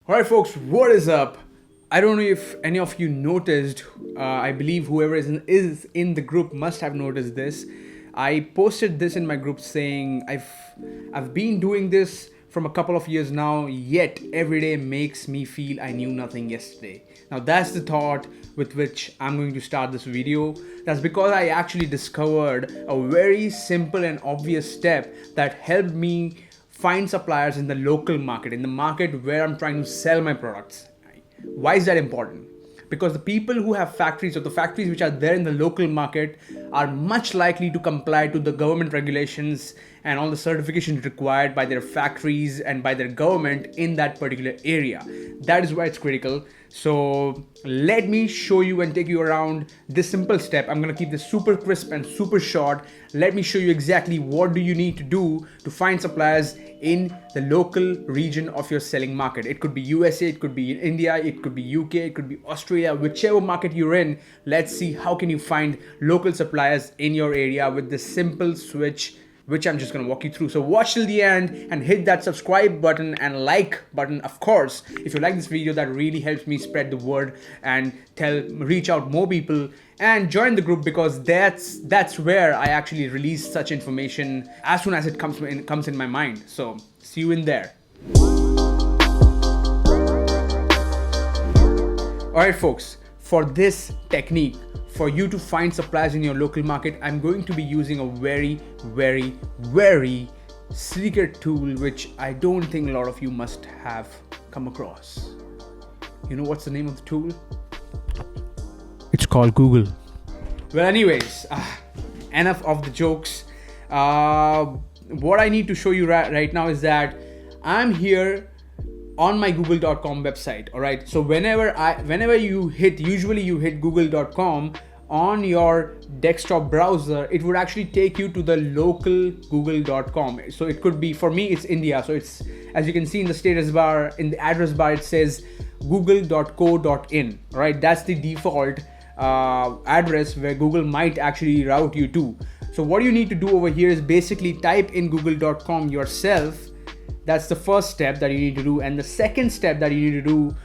Alright folks, what is up? I don't know if any of you noticed, I believe whoever is in the group must have noticed this. I posted this in my group saying I've been doing this from a couple of years now, yet every day makes me feel I knew nothing yesterday. Now that's the thought with which I'm going to start this video. That's because I actually discovered a very simple and obvious step that helped me find suppliers in the local market, in the market where I'm trying to sell my products. Why is that important? Because the people who have factories, or the factories which are there in the local market, are much likely to comply to the government regulations and all the certifications required by their factories and by their government in that particular area. That is why it's critical. So let me show you and take you around this simple step. I'm going to keep this super crisp and super short. Let me show you exactly what do you need to do to find suppliers in the local region of your selling market. It could be USA, it could be India, it could be UK, it could be Australia, whichever market you're in. Let's see how can you find local suppliers in your area with this simple switch, which I'm just going to walk you through. So watch till the end and hit that subscribe button and like button, of course. If you like this video, that really helps me spread the word and reach out more people, and join the group, because that's where I actually release such information as soon as it comes in my mind. So see you in there. Alright folks, for this technique, for you to find suppliers in your local market, I'm going to be using a very secret tool which I don't think a lot of you must have come across. You know what's the name of the tool? It's called Google. Well, anyways, enough of the jokes. What I need to show you right now is that I'm here on my google.com website. All right, so whenever you hit google.com on your desktop browser, it would actually take you to the local google.com. So it could be, for me it's India, so it's, as you can see in the status bar, in the address bar, it says google.co.in. right? That's the default address where Google might actually route you to. So what you need to do over here is basically type in google.com yourself. That's the first step that you need to do. And the second step that you need to do,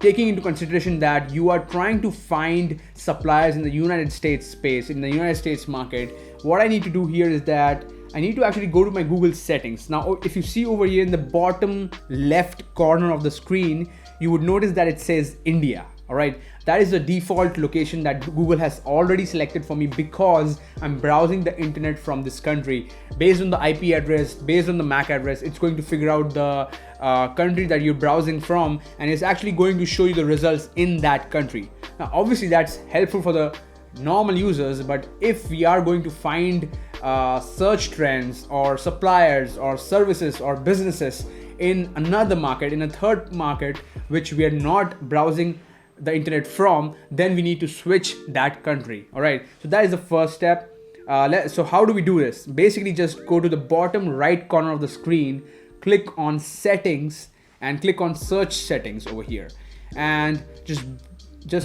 taking into consideration that you are trying to find suppliers in the United States space, in the United States market, what I need to do here is that I need to actually go to my Google settings. Now, if you see over here in the bottom left corner of the screen, you would notice that it says India. All right, that is the default location that Google has already selected for me, because I'm browsing the internet from this country. Based on the IP address, based on the MAC address, it's going to figure out the country that you're browsing from, and it's actually going to show you the results in that country. Now, obviously that's helpful for the normal users, but if we are going to find search trends or suppliers or services or businesses in another market, in a third market, which we are not browsing the internet from, then we need to switch that country. All right, so that is the first step. So how do we do this? Basically, just go to the bottom right corner of the screen, click on settings, and click on search settings over here, and just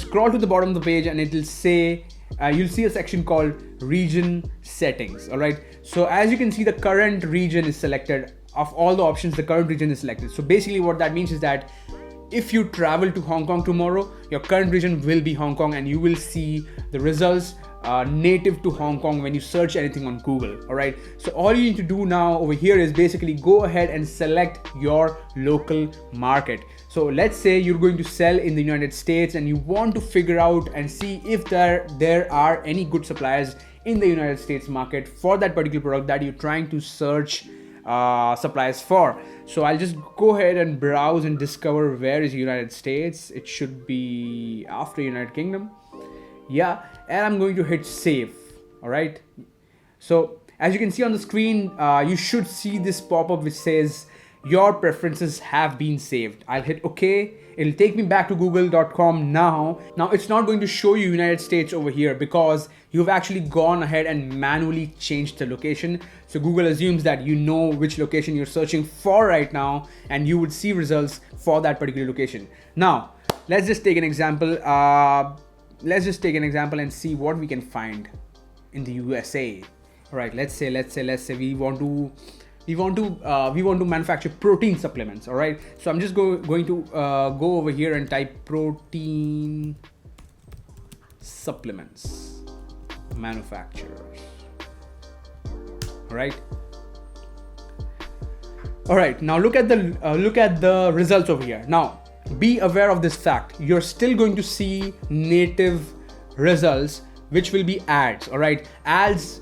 scroll to the bottom of the page, and it will say you'll see a section called region settings. All right, so as you can see, the current region is selected. Of all the options, the current region is selected. So basically what that means is that if you travel to Hong Kong tomorrow, your current region will be Hong Kong, and you will see the results native to Hong Kong when you search anything on Google. All right, so all you need to do now over here is basically go ahead and select your local market. So let's say you're going to sell in the United States, and you want to figure out and see if there are any good suppliers in the United States market for that particular product that you're trying to search suppliers for. So I'll just go ahead and browse and discover where is United States. It should be after United Kingdom. Yeah, and I'm going to hit save. All right, so as you can see on the screen, you should see this pop-up which says your preferences have been saved. I'll hit OK. It'll take me back to google.com now. Now it's not going to show you United States over here, because you've actually gone ahead and manually changed the location. So Google assumes that you know which location you're searching for right now, and you would see results for that particular location. Now let's just take an example. And see what we can find in the USA. All right, let's say we want to we want to manufacture protein supplements. All right, so I'm just going to go over here and type protein supplements manufacturers. All right, now look at the results over here. Now be aware of this fact, you're still going to see native results, which will be ads. All right, ads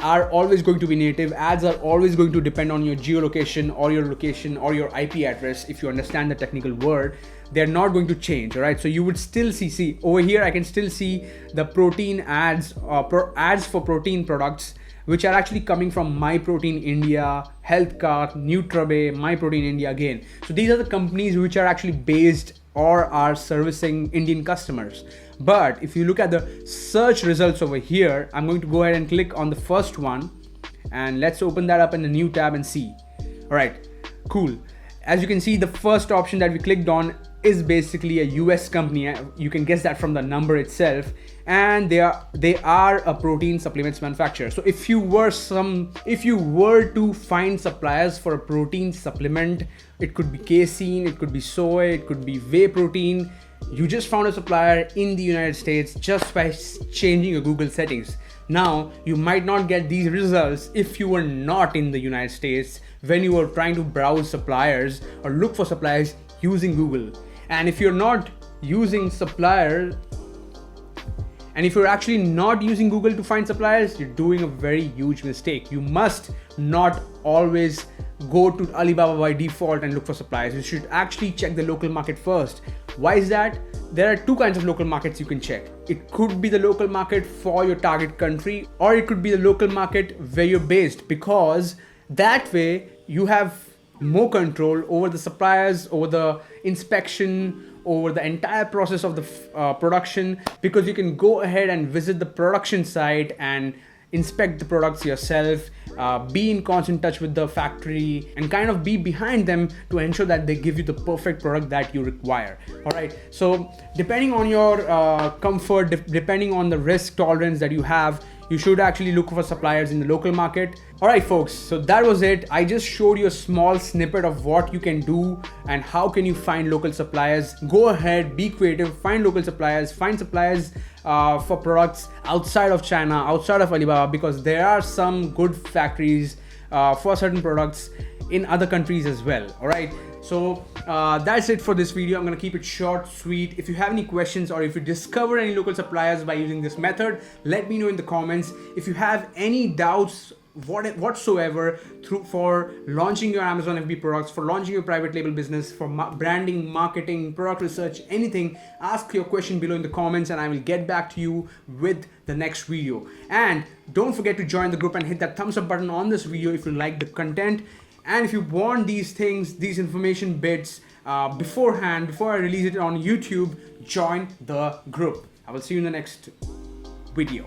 are always going to be native. Ads are always going to depend on your geolocation or your location or your IP address. If you understand the technical word, they're not going to change. All right, so you would still see over here, I can still see the protein ads, ads for protein products, which are actually coming from MyProtein India, 𝐻𝐧𝐥𝐲, 𝗦𝗵𝐵, MyProtein India again. So these are the companies which are actually based or are servicing Indian customers. But if you look at the search results over here, I'm going to go ahead and click on the first one, and let's open that up in a new tab and see. All right, cool. As you can see, the first option that we clicked on is basically a US company. You can guess that from the number itself, and they are a protein supplements manufacturer. So if you were to find suppliers for a protein supplement, it could be casein, it could be soy, it could be whey protein. You just found a supplier in the United States just by changing your Google settings. Now, you might not get these results if you were not in the United States when you were trying to browse suppliers or look for suppliers using Google. And if you're not using suppliers, and if you're actually not using Google to find suppliers, you're doing a very huge mistake. You must not always go to Alibaba by default and look for suppliers. You should actually check the local market first. Why is that? There are two kinds of local markets you can check. It could be the local market for your target country, or it could be the local market where you're based, because that way you have more control over the suppliers, over the inspection, over the entire process of the production, because you can go ahead and visit the production site and inspect the products yourself, be in constant touch with the factory, and kind of be behind them to ensure that they give you the perfect product that you require. All right, so depending on your comfort, depending on the risk tolerance that you have, you should actually look for suppliers in the local market. All right, folks, so that was it. I just showed you a small snippet of what you can do and how can you find local suppliers. Go ahead, be creative, find local suppliers, find suppliers for products outside of China, outside of Alibaba, because there are some good factories for certain products in other countries as well. All right, so that's it for this video. I'm gonna keep it short, sweet. If you have any questions or if you discover any local suppliers by using this method, let me know in the comments. If you have any doubts whatsoever for launching your Amazon FB products, for launching your private label business, for branding, marketing, product research, anything, ask your question below in the comments and I will get back to you with the next video. And don't forget to join the group and hit that thumbs up button on this video if you like the content. And if you want these things, these information bits beforehand, before I release it on YouTube, join the group. I will see you in the next video.